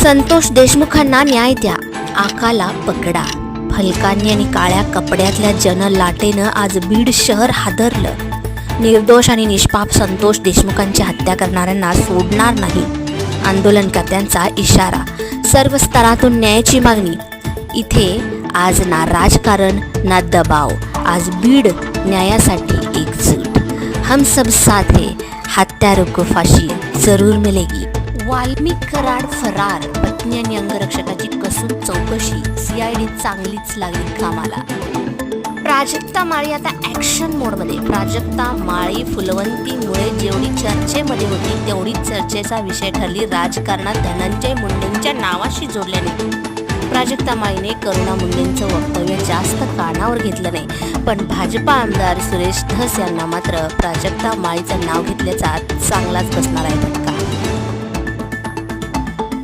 संतोष देशमुखांना न्याय द्या, आकाला पकडा. फलकांनी आणि काळ्या कपड्यातल्या जनलाटेनं आज बीड शहर हादरलं. निर्दोष आणि निष्पाप संतोष देशमुखांची हत्या करणाऱ्यांना सोडणार नाही, आंदोलनकर्त्यांचा इशारा. सर्व स्तरातून न्यायाची मागणी. इथे आज ना राजकारण ना दबाव, आज बीड न्यायासाठी एकजूट. हम सब साथ है, हत्यारों को फाशी जरूर मिलेगी. वाल्मिक कराड फरार, पत्नी आणि अंगरक्षकाची कसून चौकशी. CID चांगलीच लागली कामाला. प्राजक्ता माळी आता ॲक्शन मोडमध्ये. प्राजक्ता माळी फुलवंतीमुळे जेवढी चर्चेमध्ये होती तेवढीच चर्चेचा विषय ठरली राजकारणात धनंजय मुंडेंच्या नावाशी जोडल्याने. प्राजक्ता माळीने करुणा मुंडेंचं वक्तव्य जास्त कानावर घेतलं नाही, पण भाजपा आमदार सुरेश धस यांना मात्र प्राजक्ता माळीचं नाव घेतल्याचा चांगलाच बसणार आहे फटका.